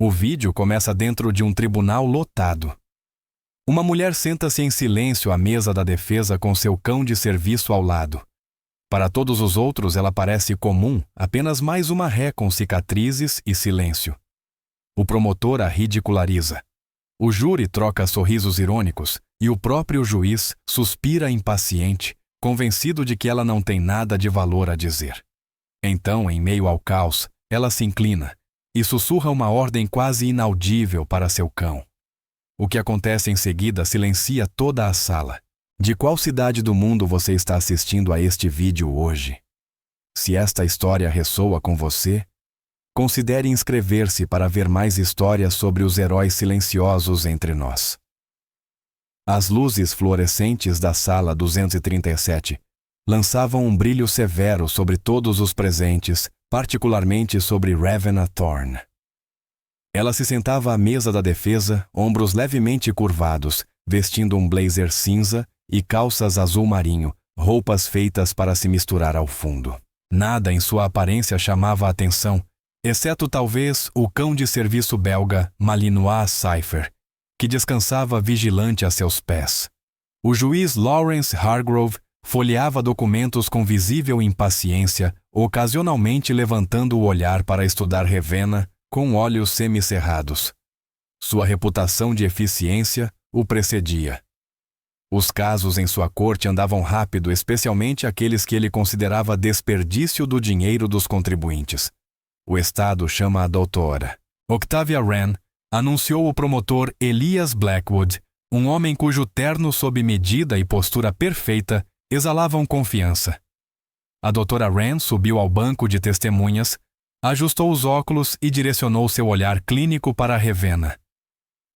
O vídeo começa dentro de um tribunal lotado. Uma mulher senta-se em silêncio à mesa da defesa com seu cão de serviço ao lado. Para todos os outros, ela parece comum, apenas mais uma ré com cicatrizes e silêncio. O promotor a ridiculariza. O júri troca sorrisos irônicos e o próprio juiz suspira impaciente, convencido de que ela não tem nada de valor a dizer. Então, em meio ao caos, ela se inclina e sussurra uma ordem quase inaudível para seu cão. O que acontece em seguida silencia toda a sala. De qual cidade do mundo você está assistindo a este vídeo hoje? Se esta história ressoa com você, considere inscrever-se para ver mais histórias sobre os heróis silenciosos entre nós. As luzes fluorescentes da sala 237 lançavam um brilho severo sobre todos os presentes, particularmente sobre Ravenna Thorne. Ela se sentava à mesa da defesa, ombros levemente curvados, vestindo um blazer cinza e calças azul marinho, roupas feitas para se misturar ao fundo. Nada em sua aparência chamava a atenção, exceto talvez o cão de serviço belga Malinois Cypher, que descansava vigilante a seus pés. O juiz Lawrence Hargrove folheava documentos com visível impaciência, ocasionalmente levantando o olhar para estudar Ravenna com olhos semicerrados. Sua reputação de eficiência o precedia. Os casos em sua corte andavam rápido, especialmente aqueles que ele considerava desperdício do dinheiro dos contribuintes. O Estado chama a doutora Octavia Wren, anunciou o promotor Elias Blackwood, um homem cujo terno sob medida e postura perfeita exalavam confiança. A doutora Wren subiu ao banco de testemunhas, ajustou os óculos e direcionou seu olhar clínico para Ravenna.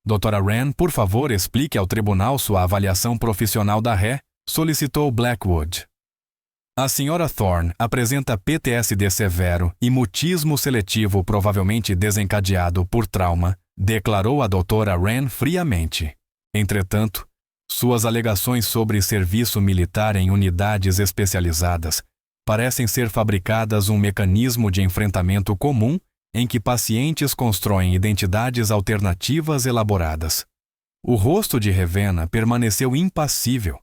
Doutora Wren, por favor, explique ao tribunal sua avaliação profissional da ré, solicitou Blackwood. A senhora Thorne apresenta PTSD severo e mutismo seletivo provavelmente desencadeado por trauma, declarou a doutora Wren friamente. Entretanto, suas alegações sobre serviço militar em unidades especializadas parecem ser fabricadas um mecanismo de enfrentamento comum em que pacientes constroem identidades alternativas elaboradas. O rosto de Ravenna permaneceu impassível,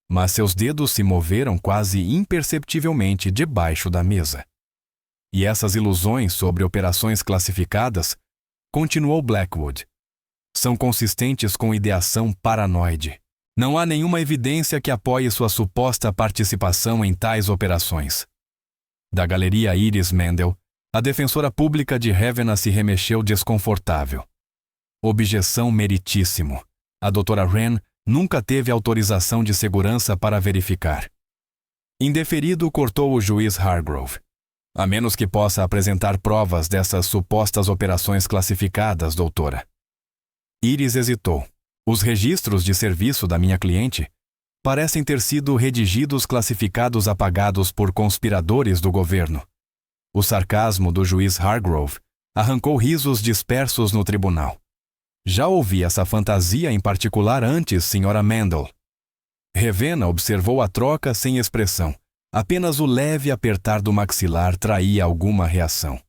mas seus dedos se moveram quase imperceptivelmente debaixo da mesa. E essas ilusões sobre operações classificadas, continuou Blackwood, são consistentes com ideação paranoide. Não há nenhuma evidência que apoie sua suposta participação em tais operações. Da galeria Iris Mendel, a defensora pública de Ravenna se remexeu desconfortável. Objeção meritíssimo. A doutora Wren nunca teve autorização de segurança para verificar. Indeferido, cortou o juiz Hargrove. A menos que possa apresentar provas dessas supostas operações classificadas, doutora. Iris hesitou. Os registros de serviço da minha cliente parecem ter sido redigidos classificados apagados por conspiradores do governo. O sarcasmo do juiz Hargrove arrancou risos dispersos no tribunal. Já ouvi essa fantasia em particular antes, senhora Mendel. Ravenna observou a troca sem expressão. Apenas o leve apertar do maxilar traía alguma reação.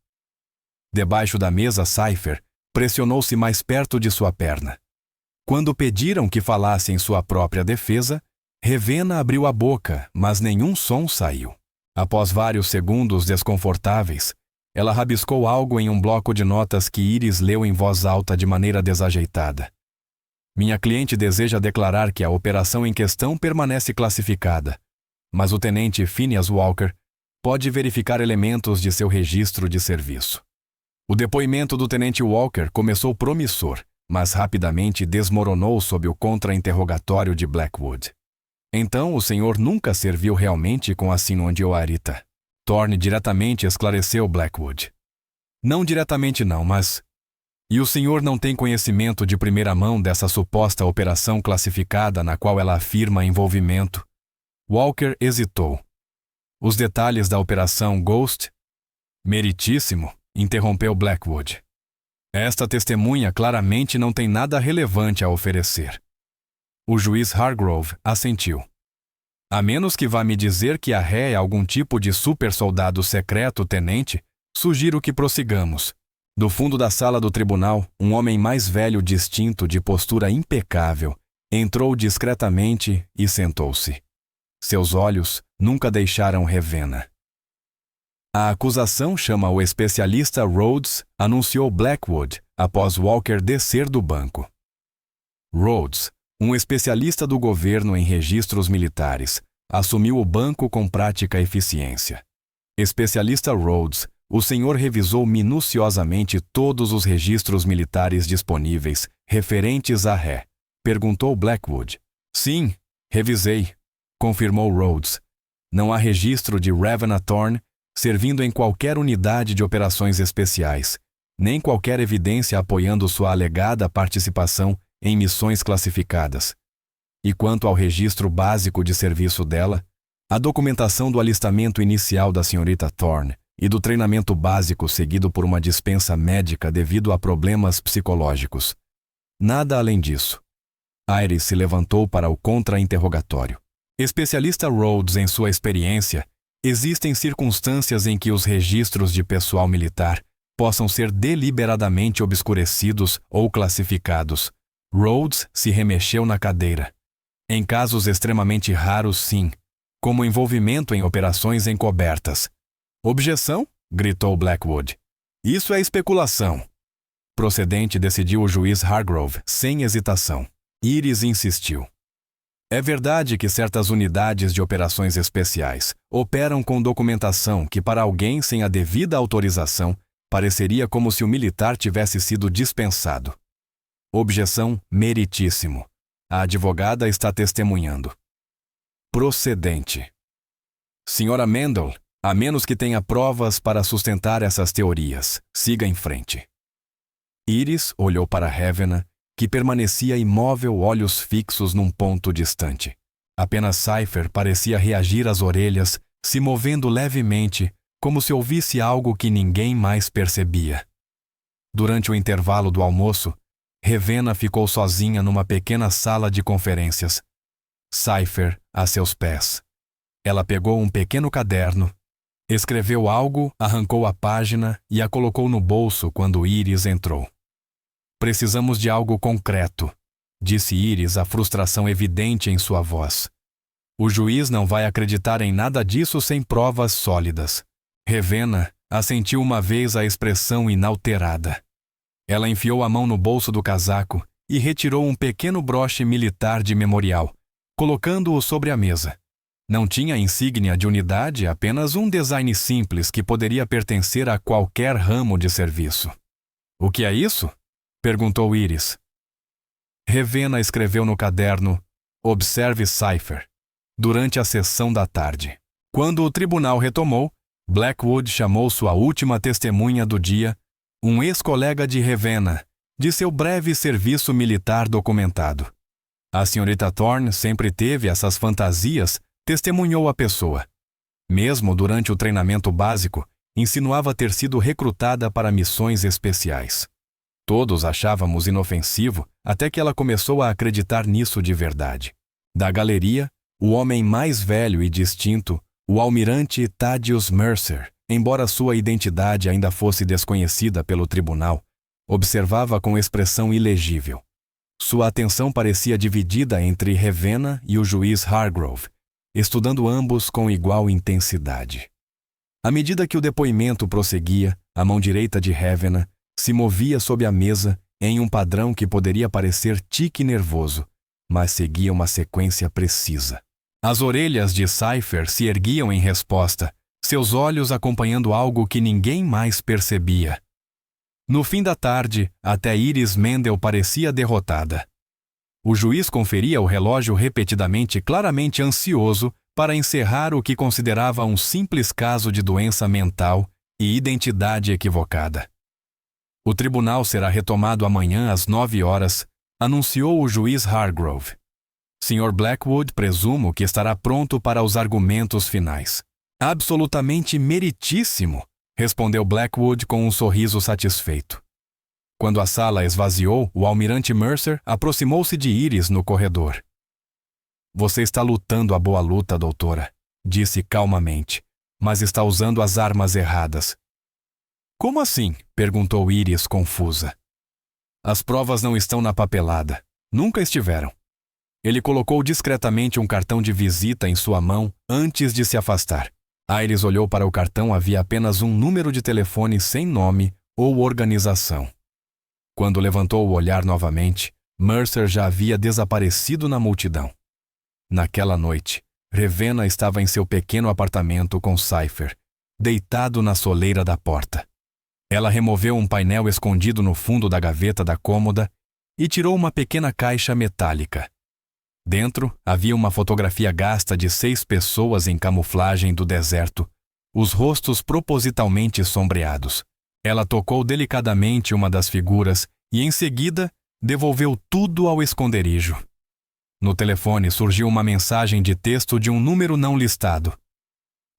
Debaixo da mesa, Cypher pressionou-se mais perto de sua perna. Quando pediram que falasse em sua própria defesa, Ravenna abriu a boca, mas nenhum som saiu. Após vários segundos desconfortáveis, ela rabiscou algo em um bloco de notas que Iris leu em voz alta de maneira desajeitada. Minha cliente deseja declarar que a operação em questão permanece classificada, mas o tenente Phineas Walker pode verificar elementos de seu registro de serviço. O depoimento do tenente Walker começou promissor, mas rapidamente desmoronou sob o contra-interrogatório de Blackwood. Então o senhor nunca serviu realmente com a Sinondio-Arita? Thorne diretamente esclareceu Blackwood. Não diretamente não, mas... E o senhor não tem conhecimento de primeira mão dessa suposta operação classificada na qual ela afirma envolvimento? Walker hesitou. Os detalhes da operação Ghost? Meritíssimo, interrompeu Blackwood. Esta testemunha claramente não tem nada relevante a oferecer. O juiz Hargrove assentiu. A menos que vá me dizer que a ré é algum tipo de super-soldado secreto, tenente, sugiro que prossigamos, Do fundo da sala do tribunal, um homem mais velho distinto, de postura impecável, entrou discretamente e sentou-se. Seus olhos nunca deixaram Ravenna. A acusação chama o especialista Rhodes, anunciou Blackwood, após Walker descer do banco. Rhodes, um especialista do governo em registros militares, assumiu o banco com prática eficiência. Especialista Rhodes, o senhor revisou minuciosamente todos os registros militares disponíveis referentes à ré. Perguntou Blackwood. Sim, revisei, confirmou Rhodes. Não há registro de Ravenna Thorne servindo em qualquer unidade de operações especiais, nem qualquer evidência apoiando sua alegada participação em missões classificadas. E quanto ao registro básico de serviço dela, a documentação do alistamento inicial da senhorita Thorne e do treinamento básico seguido por uma dispensa médica devido a problemas psicológicos. Nada além disso. Iris se levantou para o contra-interrogatório. Especialista Rhodes, em sua experiência, existem circunstâncias em que os registros de pessoal militar possam ser deliberadamente obscurecidos ou classificados. Rhodes se remexeu na cadeira. Em casos extremamente raros, sim, como envolvimento em operações encobertas. Objeção? Gritou Blackwood. Isso é especulação. Procedente, decidiu o juiz Hargrove, sem hesitação. Iris insistiu. É verdade que certas unidades de operações especiais operam com documentação que, para alguém sem a devida autorização, pareceria como se o militar tivesse sido dispensado. Objeção meritíssimo. A advogada está testemunhando. Procedente. Senhora Mendel, a menos que tenha provas para sustentar essas teorias, siga em frente. Iris olhou para Ravenna, que permanecia imóvel, olhos fixos num ponto distante. Apenas Cypher parecia reagir às orelhas, se movendo levemente, como se ouvisse algo que ninguém mais percebia. Durante o intervalo do almoço, Ravenna ficou sozinha numa pequena sala de conferências. Cypher a seus pés. Ela pegou um pequeno caderno, escreveu algo, arrancou a página e a colocou no bolso quando Iris entrou. Precisamos de algo concreto, disse Iris, a frustração evidente em sua voz. O juiz não vai acreditar em nada disso sem provas sólidas. Ravenna assentiu uma vez a expressão inalterada. Ela enfiou a mão no bolso do casaco e retirou um pequeno broche militar de memorial, colocando-o sobre a mesa. Não tinha insígnia de unidade, apenas um design simples que poderia pertencer a qualquer ramo de serviço. O que é isso? Perguntou Iris. Ravenna escreveu no caderno Observe Cypher, durante a sessão da tarde. Quando o tribunal retomou, Blackwood chamou sua última testemunha do dia, um ex-colega de Ravenna, de seu breve serviço militar documentado. A senhorita Thorne sempre teve essas fantasias, testemunhou a pessoa. Mesmo durante o treinamento básico, insinuava ter sido recrutada para missões especiais. Todos achávamos inofensivo até que ela começou a acreditar nisso de verdade. Da galeria, o homem mais velho e distinto, o almirante Thaddeus Mercer, embora sua identidade ainda fosse desconhecida pelo tribunal, observava com expressão ilegível. Sua atenção parecia dividida entre Ravenna e o juiz Hargrove, estudando ambos com igual intensidade. À medida que o depoimento prosseguia, a mão direita de Ravenna se movia sob a mesa em um padrão que poderia parecer tique nervoso, mas seguia uma sequência precisa. As orelhas de Cypher se erguiam em resposta, seus olhos acompanhando algo que ninguém mais percebia. No fim da tarde, até Iris Mendel parecia derrotada. O juiz conferia o relógio repetidamente, claramente ansioso para encerrar o que considerava um simples caso de doença mental e identidade equivocada. O tribunal será retomado amanhã às 9 horas, anunciou o juiz Hargrove. Sr. Blackwood, presumo que estará pronto para os argumentos finais. Absolutamente meritíssimo, respondeu Blackwood com um sorriso satisfeito. Quando a sala esvaziou, o almirante Mercer aproximou-se de Iris no corredor. Você está lutando a boa luta, doutora, disse calmamente, mas está usando as armas erradas. Como assim? Perguntou Iris, confusa. As provas não estão na papelada. Nunca estiveram. Ele colocou discretamente um cartão de visita em sua mão antes de se afastar. Iris olhou para o cartão, havia apenas um número de telefone sem nome ou organização. Quando levantou o olhar novamente, Mercer já havia desaparecido na multidão. Naquela noite, Ravenna estava em seu pequeno apartamento com Cypher, deitado na soleira da porta. Ela removeu um painel escondido no fundo da gaveta da cômoda e tirou uma pequena caixa metálica. Dentro havia uma fotografia gasta de 6 pessoas em camuflagem do deserto, os rostos propositalmente sombreados. Ela tocou delicadamente uma das figuras e, em seguida, devolveu tudo ao esconderijo. No telefone surgiu uma mensagem de texto de um número não listado.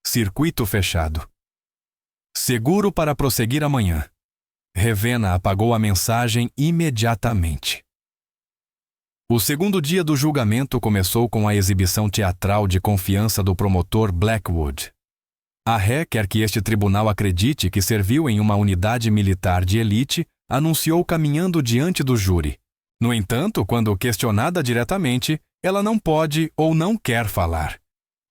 Circuito fechado. Seguro para prosseguir amanhã. Ravenna apagou a mensagem imediatamente. O segundo dia do julgamento começou com a exibição teatral de confiança do promotor Blackwood. A ré quer que este tribunal acredite que serviu em uma unidade militar de elite, anunciou caminhando diante do júri. No entanto, quando questionada diretamente, ela não pode ou não quer falar.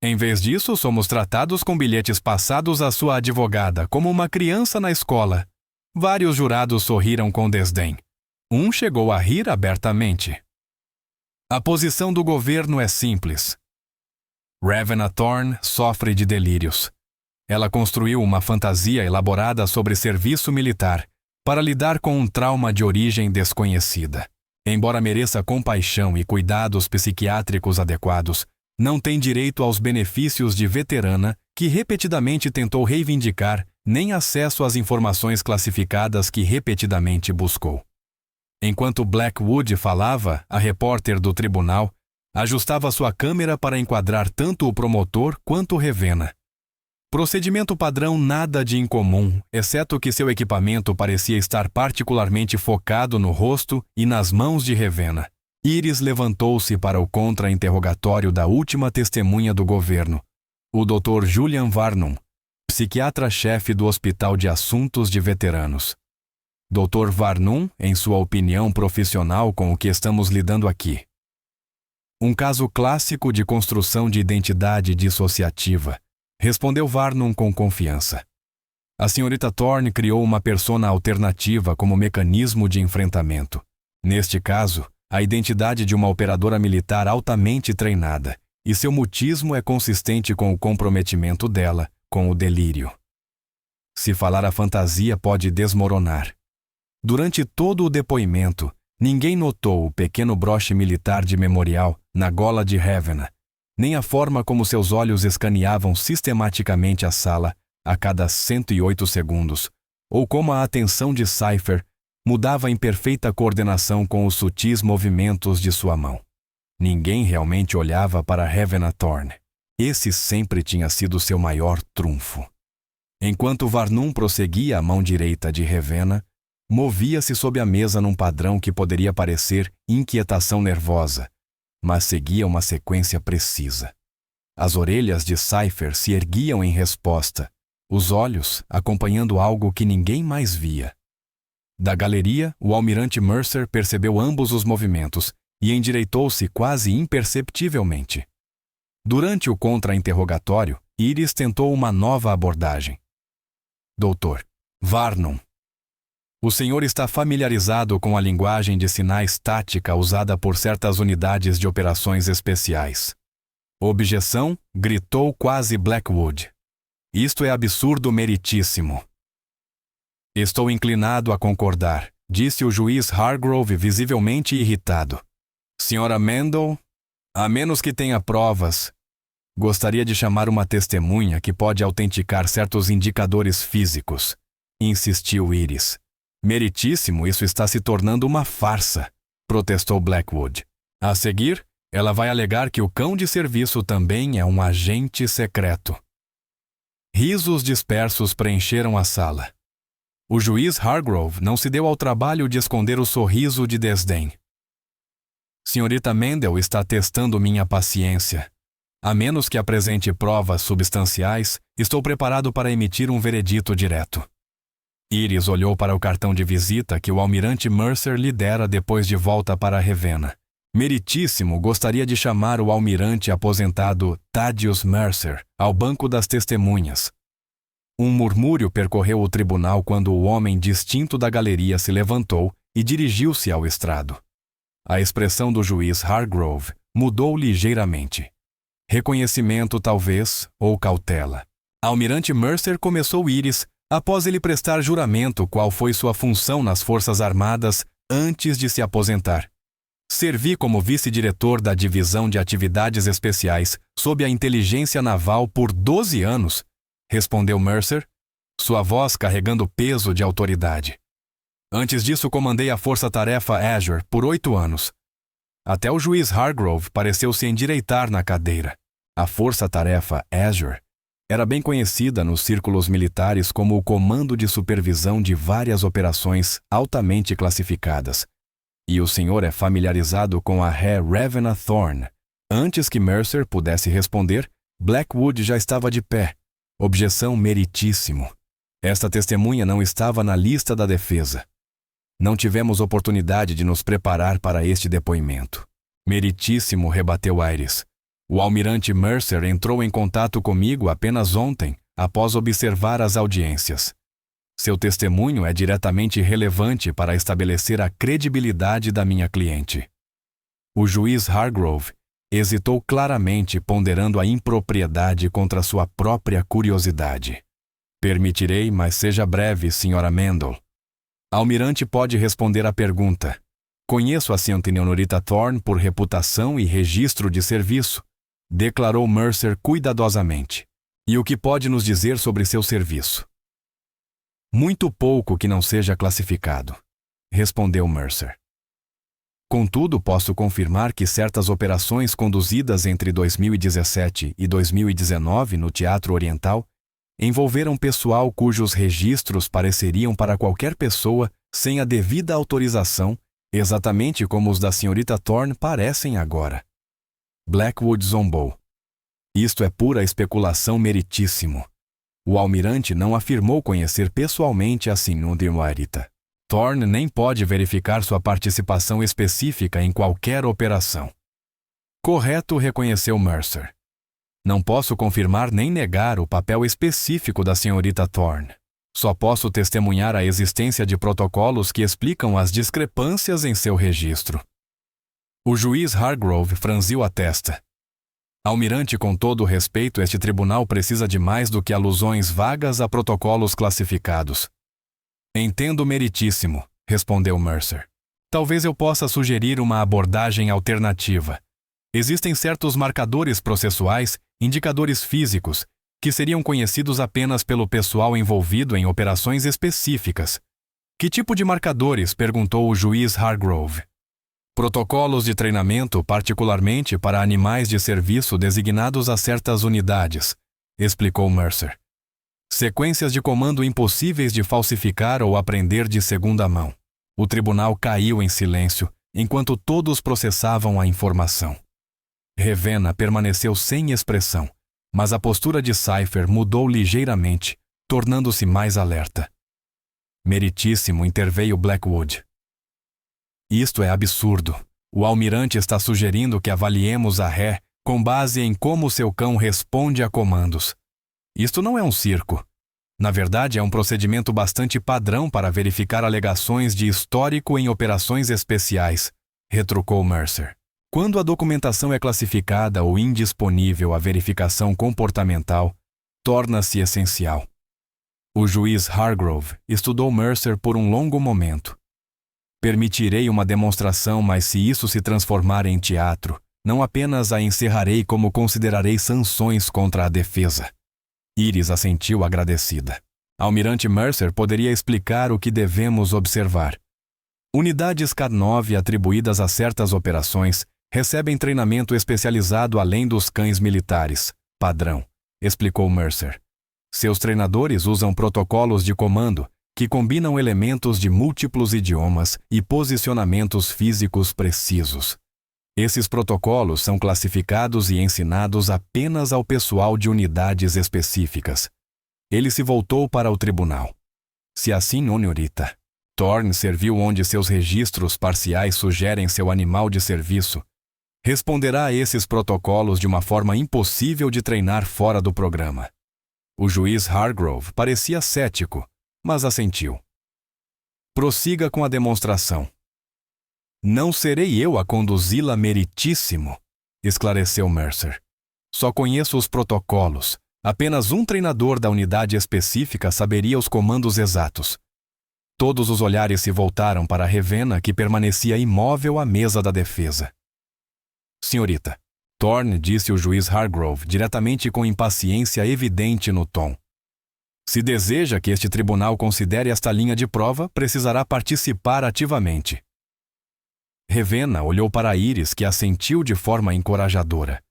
Em vez disso, somos tratados com bilhetes passados à sua advogada, como uma criança na escola. Vários jurados sorriram com desdém. Um chegou a rir abertamente. A posição do governo é simples. Ravenna Thorne sofre de delírios. Ela construiu uma fantasia elaborada sobre serviço militar para lidar com um trauma de origem desconhecida. Embora mereça compaixão e cuidados psiquiátricos adequados, não tem direito aos benefícios de veterana que repetidamente tentou reivindicar, nem acesso às informações classificadas que repetidamente buscou. Enquanto Blackwood falava, a repórter do tribunal ajustava sua câmera para enquadrar tanto o promotor quanto Ravenna. Procedimento padrão, nada de incomum, exceto que seu equipamento parecia estar particularmente focado no rosto e nas mãos de Ravenna. Iris levantou-se para o contra-interrogatório da última testemunha do governo, o Dr. Julian Varnum, psiquiatra-chefe do Hospital de Assuntos de Veteranos. Dr. Varnum, em sua opinião profissional com o que estamos lidando aqui. Um caso clássico de construção de identidade dissociativa, respondeu Varnum com confiança. A senhorita Thorne criou uma persona alternativa como mecanismo de enfrentamento. Neste caso, a identidade de uma operadora militar altamente treinada, e seu mutismo é consistente com o comprometimento dela com o delírio. Se falar a fantasia pode desmoronar. Durante todo o depoimento, ninguém notou o pequeno broche militar de memorial na gola de Ravenna, nem a forma como seus olhos escaneavam sistematicamente a sala a cada 108 segundos, ou como a atenção de Cypher mudava em perfeita coordenação com os sutis movimentos de sua mão. Ninguém realmente olhava para Ravenna Thorne. Esse sempre tinha sido seu maior trunfo. Enquanto Varnum prosseguia a mão direita de Ravenna, movia-se sob a mesa num padrão que poderia parecer inquietação nervosa, mas seguia uma sequência precisa. As orelhas de Cypher se erguiam em resposta, os olhos acompanhando algo que ninguém mais via. Da galeria, o almirante Mercer percebeu ambos os movimentos e endireitou-se quase imperceptivelmente. Durante o contra-interrogatório, Iris tentou uma nova abordagem. Doutor Varnum, o senhor está familiarizado com a linguagem de sinais tática usada por certas unidades de operações especiais. Objeção, gritou quase Blackwood. Isto é absurdo meritíssimo. Estou inclinado a concordar, disse o juiz Hargrove visivelmente irritado. Senhora Mendel, a menos que tenha provas, gostaria de chamar uma testemunha que pode autenticar certos indicadores físicos, insistiu Iris. Meritíssimo, isso está se tornando uma farsa, protestou Blackwood. A seguir, ela vai alegar que o cão de serviço também é um agente secreto. Risos dispersos preencheram a sala. O juiz Hargrove não se deu ao trabalho de esconder o sorriso de desdém. Senhorita Mendel está testando minha paciência. A menos que apresente provas substanciais, estou preparado para emitir um veredito direto. Iris olhou para o cartão de visita que o almirante Mercer lhe dera depois de volta para Ravenna. Meritíssimo gostaria de chamar o almirante aposentado Thaddeus Mercer ao banco das testemunhas. Um murmúrio percorreu o tribunal quando o homem distinto da galeria se levantou e dirigiu-se ao estrado. A expressão do juiz Hargrove mudou ligeiramente. Reconhecimento, talvez, ou cautela. Almirante Mercer começou Iris após ele prestar juramento qual foi sua função nas Forças Armadas antes de se aposentar. Servi como vice-diretor da Divisão de Atividades Especiais sob a Inteligência Naval por 12 anos, respondeu Mercer, sua voz carregando peso de autoridade. Antes disso, comandei a Força-Tarefa Azure por 8 anos. Até o juiz Hargrove pareceu se endireitar na cadeira. A Força-Tarefa Azure era bem conhecida nos círculos militares como o comando de supervisão de várias operações altamente classificadas. E o senhor é familiarizado com a ré Ravenna Thorne. Antes que Mercer pudesse responder, Blackwood já estava de pé. Objeção meritíssimo. Esta testemunha não estava na lista da defesa. Não tivemos oportunidade de nos preparar para este depoimento. Meritíssimo, rebateu Iris. O almirante Mercer entrou em contato comigo apenas ontem, após observar as audiências. Seu testemunho é diretamente relevante para estabelecer a credibilidade da minha cliente. O juiz Hargrove hesitou claramente, ponderando a impropriedade contra sua própria curiosidade. Permitirei, mas seja breve, Sra. Mendel. A almirante pode responder à pergunta. Conheço a Sra. Thorne por reputação e registro de serviço, declarou Mercer cuidadosamente. E o que pode nos dizer sobre seu serviço? Muito pouco que não seja classificado, respondeu Mercer. Contudo, posso confirmar que certas operações conduzidas entre 2017 e 2019 no Teatro Oriental envolveram pessoal cujos registros pareceriam para qualquer pessoa sem a devida autorização, exatamente como os da Sra. Thorne parecem agora. Blackwood zombou. Isto é pura especulação, meritíssimo. O almirante não afirmou conhecer pessoalmente a Sra. Thorne nem pode verificar sua participação específica em qualquer operação. Correto, reconheceu Mercer. Não posso confirmar nem negar o papel específico da Sra. Thorne. Só posso testemunhar a existência de protocolos que explicam as discrepâncias em seu registro. O juiz Hargrove franziu a testa. Almirante, com todo o respeito, este tribunal precisa de mais do que alusões vagas a protocolos classificados. Entendo, meritíssimo, respondeu Mercer. Talvez eu possa sugerir uma abordagem alternativa. Existem certos marcadores processuais, indicadores físicos, que seriam conhecidos apenas pelo pessoal envolvido em operações específicas. Que tipo de marcadores? Perguntou o juiz Hargrove. Protocolos de treinamento, particularmente para animais de serviço designados a certas unidades, explicou Mercer. Sequências de comando impossíveis de falsificar ou aprender de segunda mão. O tribunal caiu em silêncio, enquanto todos processavam a informação. Ravenna permaneceu sem expressão, mas a postura de Cypher mudou ligeiramente, tornando-se mais alerta. Meritíssimo, interveio Blackwood. Isto é absurdo. O almirante está sugerindo que avaliemos a ré com base em como seu cão responde a comandos. Isto não é um circo. Na verdade, é um procedimento bastante padrão para verificar alegações de histórico em operações especiais, retrucou Mercer. Quando a documentação é classificada ou indisponível à verificação comportamental, torna-se essencial. O juiz Hargrove estudou Mercer por um longo momento. Permitirei uma demonstração, mas se isso se transformar em teatro, não apenas a encerrarei como considerarei sanções contra a defesa. Iris assentiu agradecida. Almirante Mercer poderia explicar o que devemos observar. Unidades K-9 atribuídas a certas operações recebem treinamento especializado além dos cães militares, padrão, explicou Mercer. Seus treinadores usam protocolos de comando que combinam elementos de múltiplos idiomas e posicionamentos físicos precisos. Esses protocolos são classificados e ensinados apenas ao pessoal de unidades específicas. Ele se voltou para o tribunal. Se assim, senhorita Thorne serviu onde seus registros parciais sugerem seu animal de serviço, responderá a esses protocolos de uma forma impossível de treinar fora do programa. O juiz Hargrove parecia cético, mas assentiu. Prossiga com a demonstração. Não serei eu a conduzi-la, meritíssimo, esclareceu Mercer. Só conheço os protocolos. Apenas um treinador da unidade específica saberia os comandos exatos. Todos os olhares se voltaram para Ravenna, que permanecia imóvel à mesa da defesa. Senhorita, Thorne, disse o juiz Hargrove, diretamente com impaciência evidente no tom. Se deseja que este tribunal considere esta linha de prova, precisará participar ativamente. Ravenna olhou para Iris, que assentiu de forma encorajadora.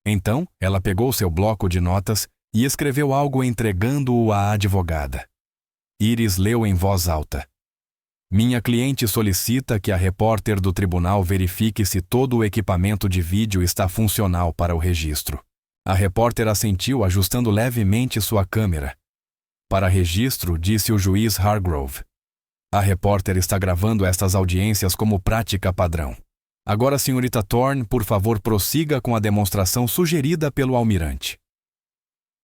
Então, ela pegou seu bloco de notas e escreveu algo entregando-o à advogada. Iris leu em voz alta. Minha cliente solicita que a repórter do tribunal verifique se todo o equipamento de vídeo está funcional para o registro. A repórter assentiu, ajustando levemente sua câmera. Para registro, disse o juiz Hargrove. A repórter está gravando estas audiências como prática padrão. Agora, senhorita Thorne, por favor, prossiga com a demonstração sugerida pelo almirante.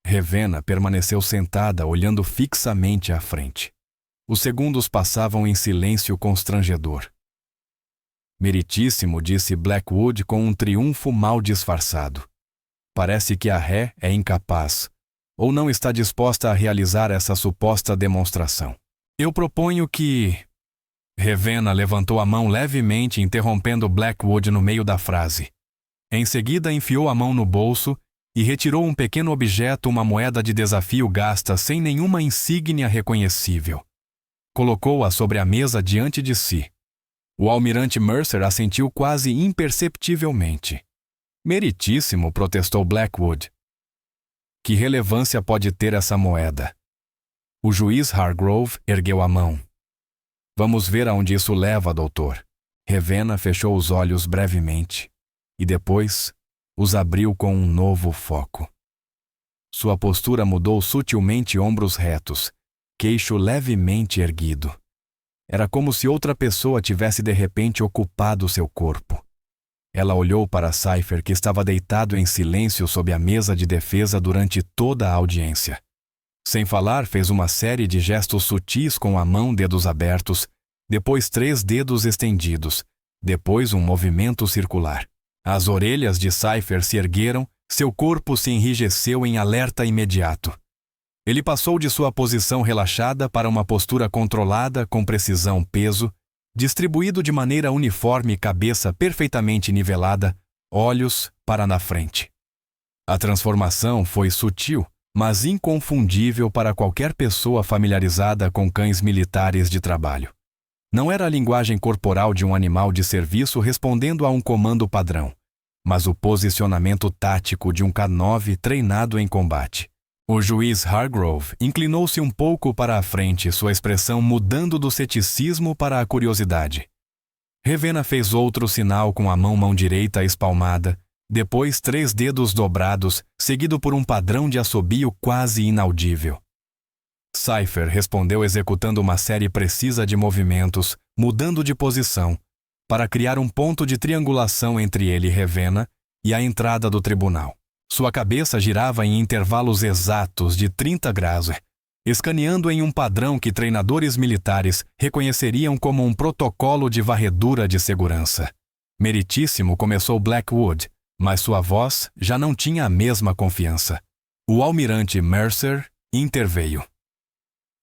Ravenna permaneceu sentada, olhando fixamente à frente. Os segundos passavam em silêncio constrangedor. Meritíssimo, disse Blackwood com um triunfo mal disfarçado. Parece que a ré é incapaz, ou não está disposta a realizar essa suposta demonstração. Eu proponho que... Ravenna levantou a mão levemente, interrompendo Blackwood no meio da frase. Em seguida, enfiou a mão no bolso e retirou um pequeno objeto, uma moeda de desafio gasta sem nenhuma insígnia reconhecível. Colocou-a sobre a mesa diante de si. O almirante Mercer assentiu quase imperceptivelmente. Meritíssimo, protestou Blackwood. Que relevância pode ter essa moeda? O juiz Hargrove ergueu a mão. Vamos ver aonde isso leva, doutor. Ravenna fechou os olhos brevemente e depois os abriu com um novo foco. Sua postura mudou sutilmente, ombros retos, queixo levemente erguido. Era como se outra pessoa tivesse de repente ocupado seu corpo. Ela olhou para Cypher, que estava deitado em silêncio sob a mesa de defesa durante toda a audiência. Sem falar, fez uma série de gestos sutis com a mão, dedos abertos, depois 3 dedos estendidos, depois um movimento circular. As orelhas de Cypher se ergueram, seu corpo se enrijeceu em alerta imediato. Ele passou de sua posição relaxada para uma postura controlada, com precisão, peso, distribuído de maneira uniforme, cabeça perfeitamente nivelada, olhos para na frente. A transformação foi sutil, mas inconfundível para qualquer pessoa familiarizada com cães militares de trabalho. Não era a linguagem corporal de um animal de serviço respondendo a um comando padrão, mas o posicionamento tático de um K9 treinado em combate. O juiz Hargrove inclinou-se um pouco para a frente, sua expressão mudando do ceticismo para a curiosidade. Ravenna fez outro sinal com a mão direita espalmada, depois 3 dedos dobrados, seguido por um padrão de assobio quase inaudível. Cypher respondeu executando uma série precisa de movimentos, mudando de posição, para criar um ponto de triangulação entre ele e Ravenna e a entrada do tribunal. Sua cabeça girava em intervalos exatos de 30 graus, escaneando em um padrão que treinadores militares reconheceriam como um protocolo de varredura de segurança. Meritíssimo, começou Blackwood, mas sua voz já não tinha a mesma confiança. O almirante Mercer interveio.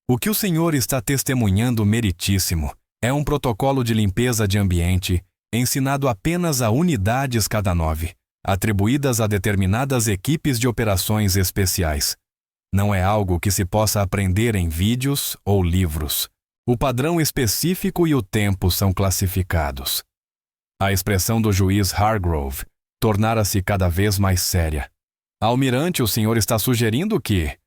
O que o senhor está testemunhando, meritíssimo, é um protocolo de limpeza de ambiente ensinado apenas a unidades K9, atribuídas a determinadas equipes de operações especiais. Não é algo que se possa aprender em vídeos ou livros. O padrão específico e o tempo são classificados. A expressão do juiz Hargrove tornara-se cada vez mais séria. Almirante, o senhor está sugerindo que...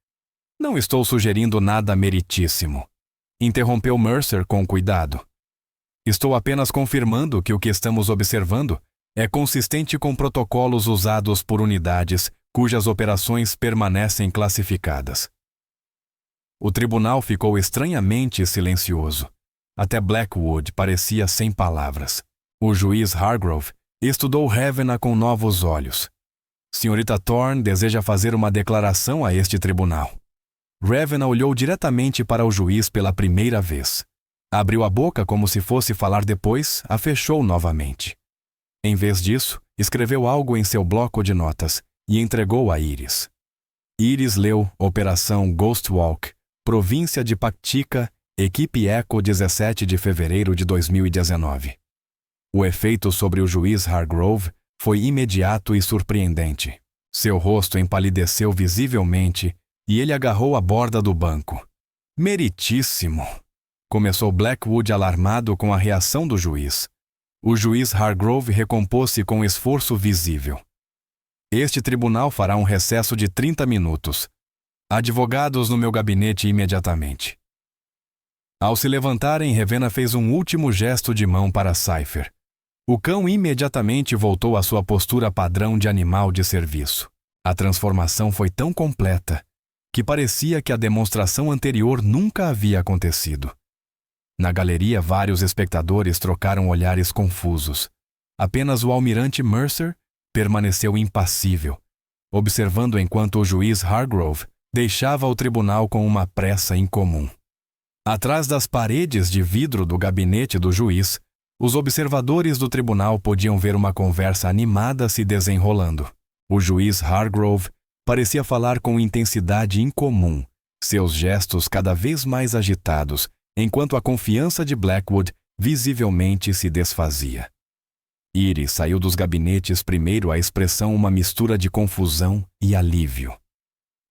Não estou sugerindo nada, meritíssimo. Interrompeu Mercer com cuidado. Estou apenas confirmando que o que estamos observando é consistente com protocolos usados por unidades cujas operações permanecem classificadas. O tribunal ficou estranhamente silencioso. Até Blackwood parecia sem palavras. O juiz Hargrove estudou Ravenna com novos olhos. Senhorita Thorne deseja fazer uma declaração a este tribunal. Ravenna olhou diretamente para o juiz pela primeira vez. Abriu a boca como se fosse falar depois, a fechou novamente. Em vez disso, escreveu algo em seu bloco de notas e entregou a Iris. Iris leu Operação Ghostwalk, Província de Paktika, Equipe Echo, 17 de fevereiro de 2019. O efeito sobre o juiz Hargrove foi imediato e surpreendente. Seu rosto empalideceu visivelmente e ele agarrou a borda do banco. Meritíssimo! Começou Blackwood alarmado com a reação do juiz. O juiz Hargrove recompôs-se com esforço visível. Este tribunal fará um recesso de 30 minutos. Advogados no meu gabinete imediatamente. Ao se levantarem, Ravenna fez um último gesto de mão para Cypher. O cão imediatamente voltou à sua postura padrão de animal de serviço. A transformação foi tão completa que parecia que a demonstração anterior nunca havia acontecido. Na galeria, vários espectadores trocaram olhares confusos. Apenas o almirante Mercer permaneceu impassível, observando enquanto o juiz Hargrove deixava o tribunal com uma pressa incomum. Atrás das paredes de vidro do gabinete do juiz, os observadores do tribunal podiam ver uma conversa animada se desenrolando. O juiz Hargrove parecia falar com intensidade incomum, seus gestos cada vez mais agitados, enquanto a confiança de Blackwood visivelmente se desfazia. Iris saiu dos gabinetes primeiro a expressão uma mistura de confusão e alívio.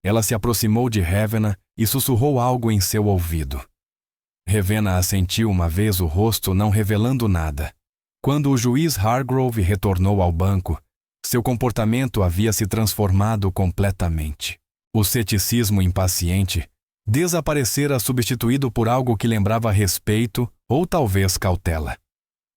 Ela se aproximou de Ravenna e sussurrou algo em seu ouvido. Ravenna assentiu uma vez o rosto, não revelando nada. Quando o juiz Hargrove retornou ao banco, seu comportamento havia se transformado completamente. O ceticismo impaciente desaparecera, substituído por algo que lembrava respeito ou talvez cautela.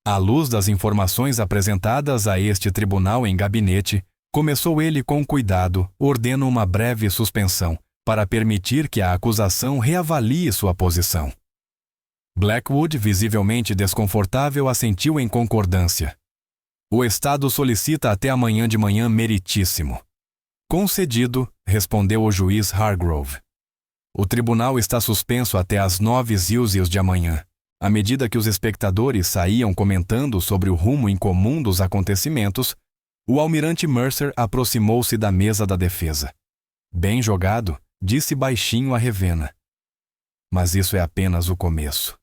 À luz das informações apresentadas a este tribunal em gabinete, começou ele com cuidado, ordenando uma breve suspensão para permitir que a acusação reavalie sua posição. Blackwood, visivelmente desconfortável, assentiu em concordância. O Estado solicita até amanhã de manhã meritíssimo. Concedido, respondeu o juiz Hargrove. O tribunal está suspenso até às 9h de amanhã. À medida que os espectadores saíam comentando sobre o rumo incomum dos acontecimentos, o almirante Mercer aproximou-se da mesa da defesa. Bem jogado, disse baixinho a Ravenna. Mas isso é apenas o começo.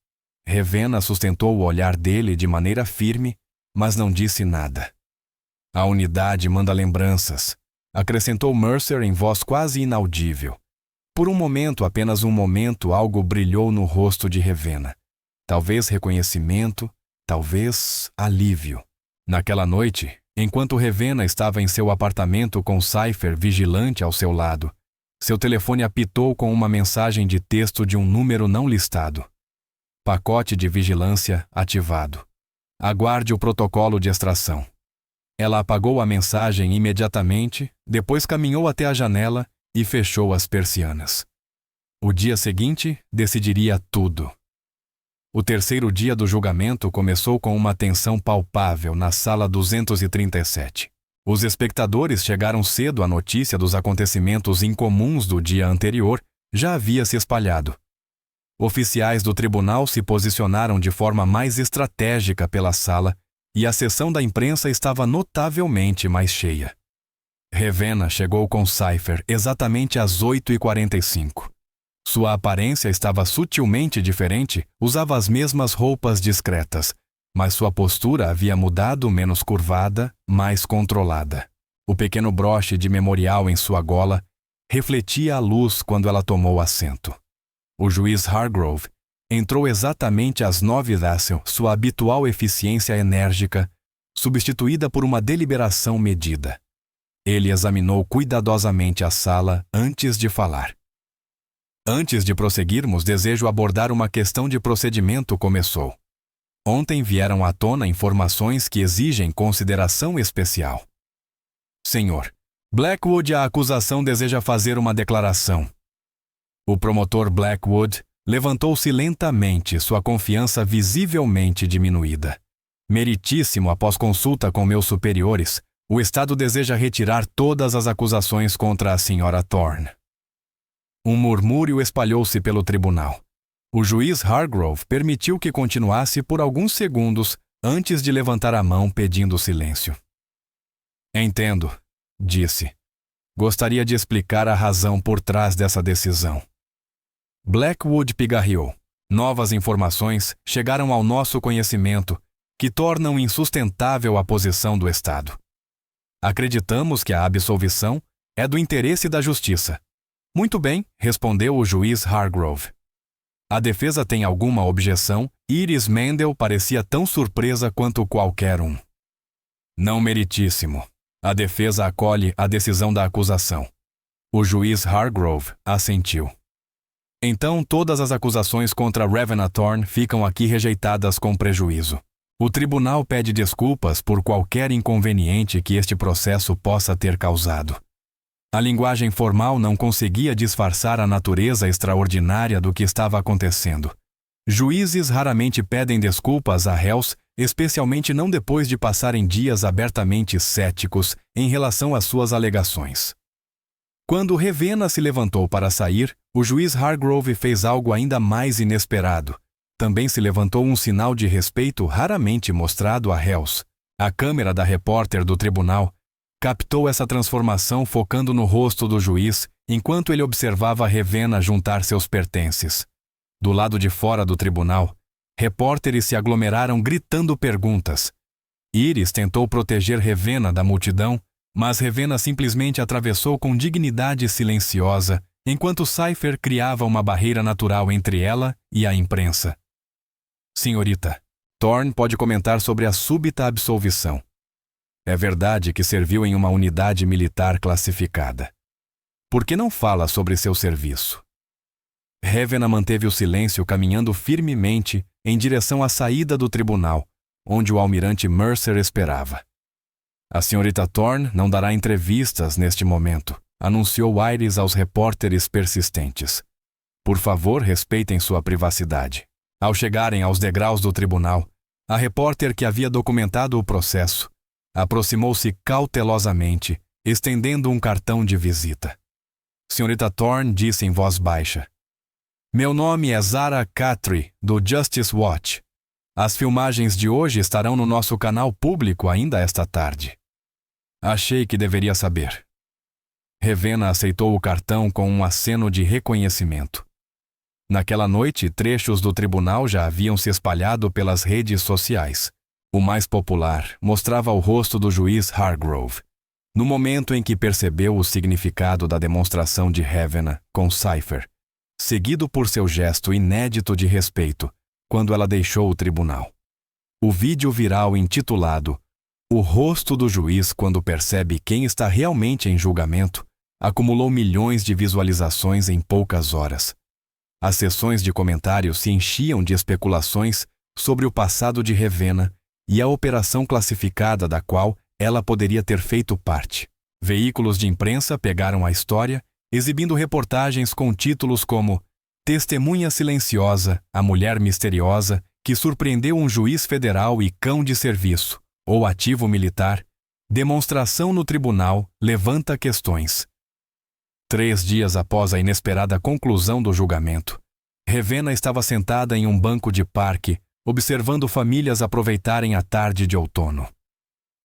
Ravenna sustentou o olhar dele de maneira firme, mas não disse nada. A unidade manda lembranças, acrescentou Mercer em voz quase inaudível. Por um momento, apenas um momento, algo brilhou no rosto de Ravenna. Talvez reconhecimento, talvez alívio. Naquela noite, enquanto Ravenna estava em seu apartamento com Cypher vigilante ao seu lado, seu telefone apitou com uma mensagem de texto de um número não listado. Pacote de vigilância ativado. Aguarde o protocolo de extração. Ela apagou a mensagem imediatamente, depois caminhou até a janela e fechou as persianas. O dia seguinte decidiria tudo. O terceiro dia do julgamento começou com uma tensão palpável na sala 237. Os espectadores chegaram cedo à notícia dos acontecimentos incomuns do dia anterior, já havia se espalhado. Oficiais do tribunal se posicionaram de forma mais estratégica pela sala e a sessão da imprensa estava notavelmente mais cheia. Ravenna chegou com Cypher exatamente às 8h45. Sua aparência estava sutilmente diferente, usava as mesmas roupas discretas, mas sua postura havia mudado, menos curvada, mais controlada. O pequeno broche de memorial em sua gola refletia a luz quando ela tomou assento. O juiz Hargrove entrou exatamente às 9h, sua habitual eficiência enérgica, substituída por uma deliberação medida. Ele examinou cuidadosamente a sala antes de falar. Antes de prosseguirmos, desejo abordar uma questão de procedimento, começou. Ontem vieram à tona informações que exigem consideração especial. Senhor, Blackwood, a acusação deseja fazer uma declaração. O promotor Blackwood levantou-se lentamente, sua confiança visivelmente diminuída. Meritíssimo, após consulta com meus superiores, o Estado deseja retirar todas as acusações contra a Sra. Thorne. Um murmúrio espalhou-se pelo tribunal. O juiz Hargrove permitiu que continuasse por alguns segundos antes de levantar a mão pedindo silêncio. Entendo, disse. Gostaria de explicar a razão por trás dessa decisão. Blackwood pigarreou. Novas informações chegaram ao nosso conhecimento que tornam insustentável a posição do Estado. Acreditamos que a absolvição é do interesse da justiça. Muito bem, respondeu o juiz Hargrove. A defesa tem alguma objeção? Iris Mendel parecia tão surpresa quanto qualquer um. Não, meritíssimo. A defesa acolhe a decisão da acusação. O juiz Hargrove assentiu. Então todas as acusações contra Ravenna Thorne ficam aqui rejeitadas com prejuízo. O tribunal pede desculpas por qualquer inconveniente que este processo possa ter causado. A linguagem formal não conseguia disfarçar a natureza extraordinária do que estava acontecendo. Juízes raramente pedem desculpas a réus, especialmente não depois de passarem dias abertamente céticos em relação às suas alegações. Quando Ravenna se levantou para sair, o juiz Hargrove fez algo ainda mais inesperado. Também se levantou um sinal de respeito raramente mostrado a réus. A câmera da repórter do tribunal captou essa transformação focando no rosto do juiz enquanto ele observava Ravenna juntar seus pertences. Do lado de fora do tribunal, repórteres se aglomeraram gritando perguntas. Iris tentou proteger Ravenna da multidão, mas Ravenna simplesmente atravessou com dignidade silenciosa, enquanto Cypher criava uma barreira natural entre ela e a imprensa. Senhorita, Thorne pode comentar sobre a súbita absolvição. É verdade que serviu em uma unidade militar classificada. Por que não fala sobre seu serviço? Ravenna manteve o silêncio caminhando firmemente em direção à saída do tribunal, onde o almirante Mercer esperava. A senhorita Thorne não dará entrevistas neste momento, anunciou Iris aos repórteres persistentes. Por favor, respeitem sua privacidade. Ao chegarem aos degraus do tribunal, a repórter que havia documentado o processo aproximou-se cautelosamente, estendendo um cartão de visita. Senhorita Thorne disse em voz baixa: Meu nome é Zara Catry, do Justice Watch. As filmagens de hoje estarão no nosso canal público ainda esta tarde. Achei que deveria saber. Ravenna aceitou o cartão com um aceno de reconhecimento. Naquela noite, trechos do tribunal já haviam se espalhado pelas redes sociais. O mais popular mostrava o rosto do juiz Hargrove. No momento em que percebeu o significado da demonstração de Ravenna com Cypher, seguido por seu gesto inédito de respeito quando ela deixou o tribunal. O vídeo viral intitulado O rosto do juiz quando percebe quem está realmente em julgamento acumulou milhões de visualizações em poucas horas. As sessões de comentários se enchiam de especulações sobre o passado de Ravenna e a operação classificada da qual ela poderia ter feito parte. Veículos de imprensa pegaram a história, exibindo reportagens com títulos como Testemunha silenciosa, a mulher misteriosa que surpreendeu um juiz federal e cão de serviço, ou ativo militar, demonstração no tribunal, levanta questões. 3 dias após a inesperada conclusão do julgamento, Ravenna estava sentada em um banco de parque, observando famílias aproveitarem a tarde de outono.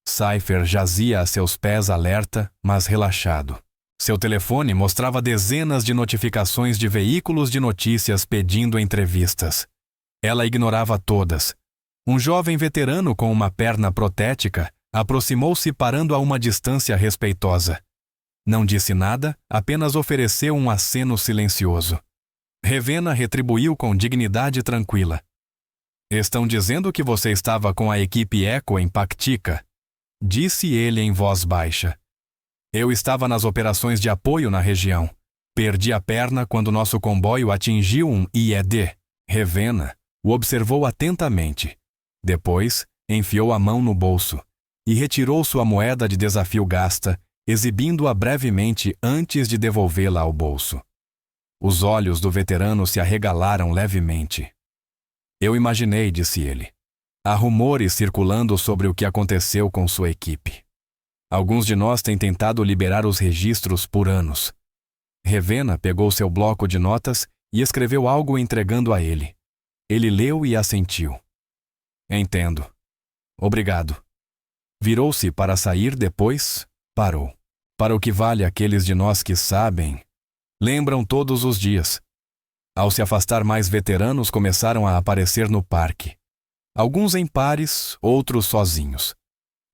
Cypher jazia a seus pés alerta, mas relaxado. Seu telefone mostrava dezenas de notificações de veículos de notícias pedindo entrevistas. Ela ignorava todas. Um jovem veterano com uma perna protética aproximou-se parando a uma distância respeitosa. Não disse nada, apenas ofereceu um aceno silencioso. Ravenna retribuiu com dignidade tranquila. Estão dizendo que você estava com a equipe Echo em Paktika, disse ele em voz baixa. Eu estava nas operações de apoio na região. Perdi a perna quando nosso comboio atingiu um IED. Ravenna o observou atentamente. Depois, enfiou a mão no bolso e retirou sua moeda de desafio gasta, exibindo-a brevemente antes de devolvê-la ao bolso. Os olhos do veterano se arregalaram levemente. Eu imaginei, disse ele. Há rumores circulando sobre o que aconteceu com sua equipe. Alguns de nós têm tentado liberar os registros por anos. Ravenna pegou seu bloco de notas e escreveu algo entregando a ele. Ele leu e assentiu. Entendo. Obrigado. Virou-se para sair, depois parou. Para o que vale aqueles de nós que sabem, lembram todos os dias. Ao se afastar, mais veteranos começaram a aparecer no parque. Alguns em pares, outros sozinhos.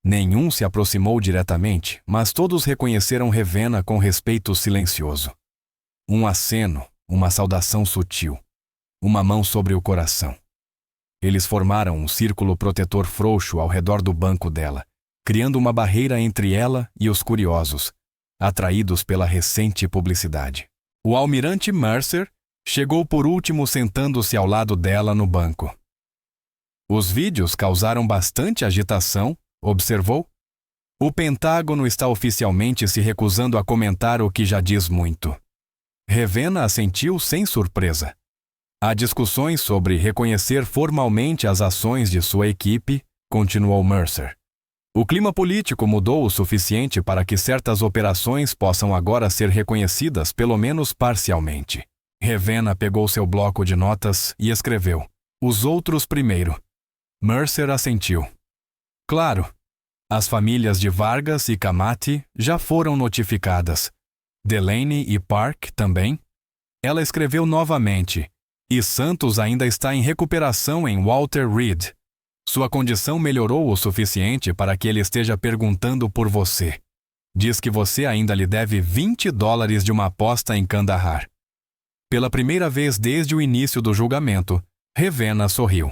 Nenhum se aproximou diretamente, mas todos reconheceram Ravenna com respeito silencioso. Um aceno, uma saudação sutil, uma mão sobre o coração. Eles formaram um círculo protetor frouxo ao redor do banco dela, criando uma barreira entre ela e os curiosos, atraídos pela recente publicidade. O almirante Mercer chegou por último, sentando-se ao lado dela no banco. Os vídeos causaram bastante agitação, observou? O Pentágono está oficialmente se recusando a comentar, o que já diz muito. Ravenna assentiu sem surpresa. Há discussões sobre reconhecer formalmente as ações de sua equipe, continuou Mercer. O clima político mudou o suficiente para que certas operações possam agora ser reconhecidas, pelo menos parcialmente. Ravenna pegou seu bloco de notas e escreveu: os outros primeiro. Mercer assentiu. Claro. As famílias de Vargas e Camati já foram notificadas. Delaney e Park também. Ela escreveu novamente. E Santos ainda está em recuperação em Walter Reed. Sua condição melhorou o suficiente para que ele esteja perguntando por você. Diz que você ainda lhe deve $20 de uma aposta em Kandahar. Pela primeira vez desde o início do julgamento, Ravenna sorriu.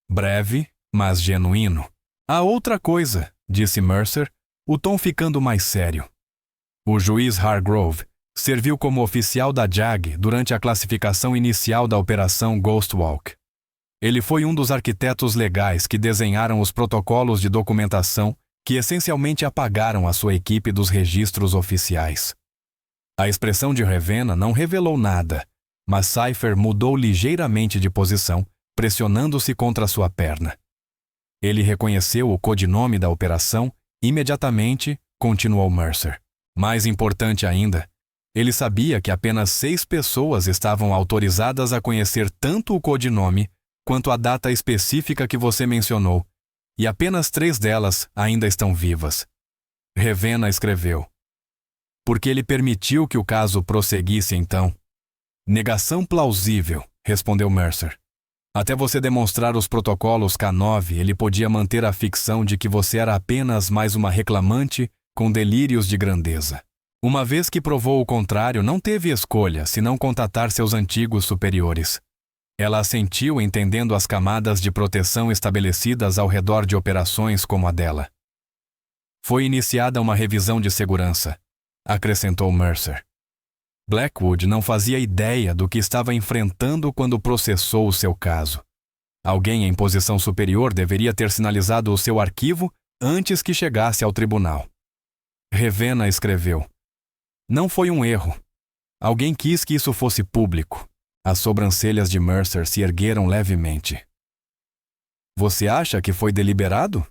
Breve, mas genuíno. Há outra coisa, disse Mercer, o tom ficando mais sério. O juiz Hargrove serviu como oficial da JAG durante a classificação inicial da Operação Ghostwalk. Ele foi um dos arquitetos legais que desenharam os protocolos de documentação que essencialmente apagaram a sua equipe dos registros oficiais. A expressão de Ravenna não revelou nada, mas Cypher mudou ligeiramente de posição, pressionando-se contra sua perna. Ele reconheceu o codinome da operação imediatamente, continuou Mercer. Mais importante ainda, ele sabia que apenas 6 pessoas estavam autorizadas a conhecer tanto o codinome quanto a data específica que você mencionou, e apenas 3 delas ainda estão vivas. Ravenna escreveu. Porque ele permitiu que o caso prosseguisse então. Negação plausível, respondeu Mercer. Até você demonstrar os protocolos K9, ele podia manter a ficção de que você era apenas mais uma reclamante com delírios de grandeza. Uma vez que provou o contrário, não teve escolha senão contatar seus antigos superiores. Ela assentiu, entendendo as camadas de proteção estabelecidas ao redor de operações como a dela. Foi iniciada uma revisão de segurança, acrescentou Mercer. Blackwood não fazia ideia do que estava enfrentando quando processou o seu caso. Alguém em posição superior deveria ter sinalizado o seu arquivo antes que chegasse ao tribunal. Ravenna escreveu. Não foi um erro. Alguém quis que isso fosse público. As sobrancelhas de Mercer se ergueram levemente. Você acha que foi deliberado?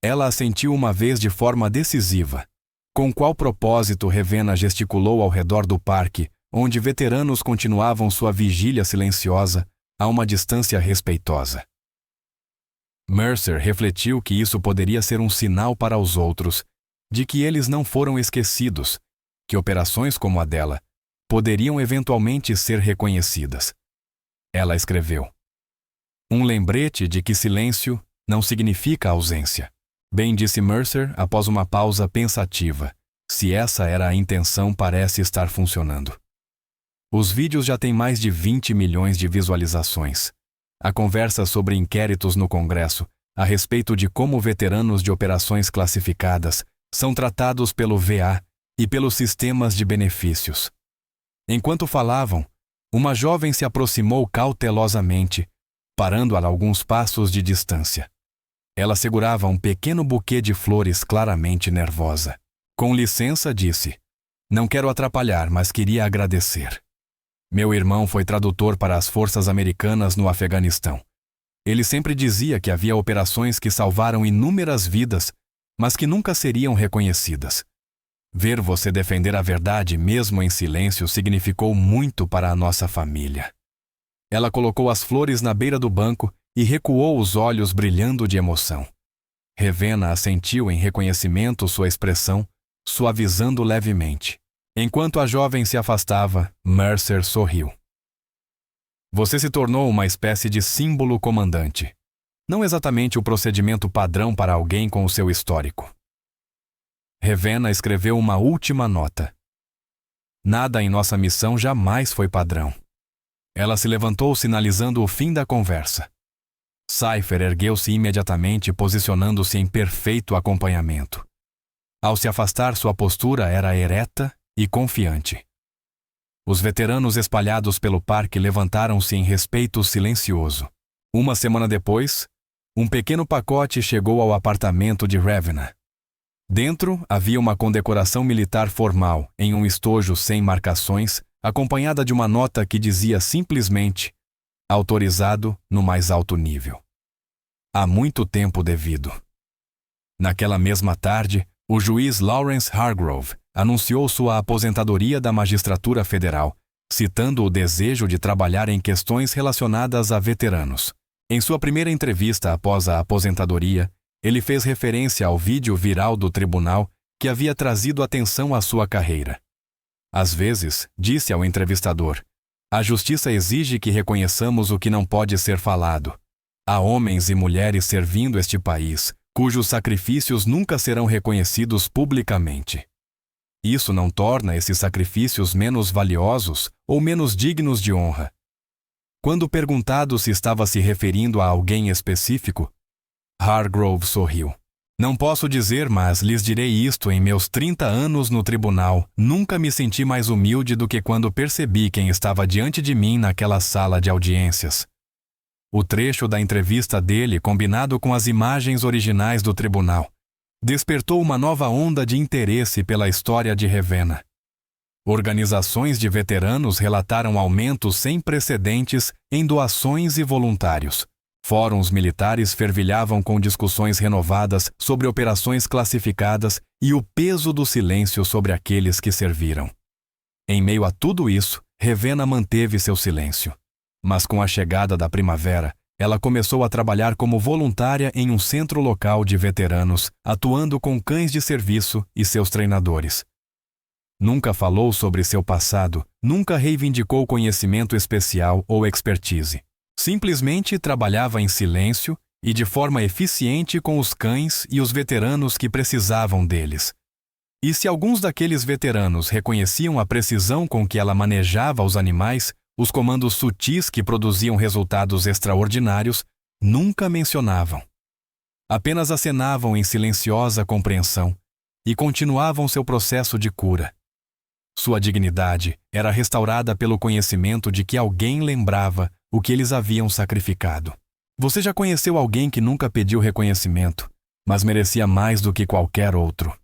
Ela assentiu uma vez de forma decisiva. Com qual propósito Ravenna gesticulou ao redor do parque, onde veteranos continuavam sua vigília silenciosa, a uma distância respeitosa. Mercer refletiu que isso poderia ser um sinal para os outros, de que eles não foram esquecidos, que operações como a dela poderiam eventualmente ser reconhecidas. Ela escreveu. Um lembrete de que silêncio não significa ausência. Bem, disse Mercer após uma pausa pensativa. Se essa era a intenção, parece estar funcionando. Os vídeos já têm mais de 20 milhões de visualizações. A conversa sobre inquéritos no Congresso a respeito de como veteranos de operações classificadas são tratados pelo VA e pelos sistemas de benefícios. Enquanto falavam, uma jovem se aproximou cautelosamente, parando a alguns passos de distância. Ela segurava um pequeno buquê de flores claramente nervosa. Com licença, disse. Não quero atrapalhar, mas queria agradecer. Meu irmão foi tradutor para as forças americanas no Afeganistão. Ele sempre dizia que havia operações que salvaram inúmeras vidas, mas que nunca seriam reconhecidas. Ver você defender a verdade mesmo em silêncio significou muito para a nossa família. Ela colocou as flores na beira do banco e recuou os olhos brilhando de emoção. Ravenna assentiu em reconhecimento sua expressão, suavizando levemente. Enquanto a jovem se afastava, Mercer sorriu. Você se tornou uma espécie de símbolo comandante. Não exatamente o procedimento padrão para alguém com o seu histórico. Ravenna escreveu uma última nota. Nada em nossa missão jamais foi padrão. Ela se levantou sinalizando o fim da conversa. Cypher ergueu-se imediatamente, posicionando-se em perfeito acompanhamento. Ao se afastar, sua postura era ereta e confiante. Os veteranos espalhados pelo parque levantaram-se em respeito silencioso. Uma semana depois, um pequeno pacote chegou ao apartamento de Ravenna. Dentro havia uma condecoração militar formal, em um estojo sem marcações, acompanhada de uma nota que dizia simplesmente: autorizado no mais alto nível. Há muito tempo devido. Naquela mesma tarde, o juiz Lawrence Hargrove anunciou sua aposentadoria da magistratura federal, citando o desejo de trabalhar em questões relacionadas a veteranos. Em sua primeira entrevista após a aposentadoria, ele fez referência ao vídeo viral do tribunal que havia trazido atenção à sua carreira. Às vezes, disse ao entrevistador, a justiça exige que reconheçamos o que não pode ser falado. Há homens e mulheres servindo este país, cujos sacrifícios nunca serão reconhecidos publicamente. Isso não torna esses sacrifícios menos valiosos ou menos dignos de honra. Quando perguntado se estava se referindo a alguém específico, Hargrove sorriu. Não posso dizer, mas lhes direi isto: em meus 30 anos no tribunal, nunca me senti mais humilde do que quando percebi quem estava diante de mim naquela sala de audiências. O trecho da entrevista dele, combinado com as imagens originais do tribunal, despertou uma nova onda de interesse pela história de Ravenna. Organizações de veteranos relataram aumentos sem precedentes em doações e voluntários. Fóruns militares fervilhavam com discussões renovadas sobre operações classificadas e o peso do silêncio sobre aqueles que serviram. Em meio a tudo isso, Ravenna manteve seu silêncio. Mas com a chegada da primavera, ela começou a trabalhar como voluntária em um centro local de veteranos, atuando com cães de serviço e seus treinadores. Nunca falou sobre seu passado, nunca reivindicou conhecimento especial ou expertise. Simplesmente trabalhava em silêncio e de forma eficiente com os cães e os veteranos que precisavam deles. E se alguns daqueles veteranos reconheciam a precisão com que ela manejava os animais, os comandos sutis que produziam resultados extraordinários, nunca mencionavam. Apenas acenavam em silenciosa compreensão e continuavam seu processo de cura. Sua dignidade era restaurada pelo conhecimento de que alguém lembrava o que eles haviam sacrificado. Você já conheceu alguém que nunca pediu reconhecimento, mas merecia mais do que qualquer outro?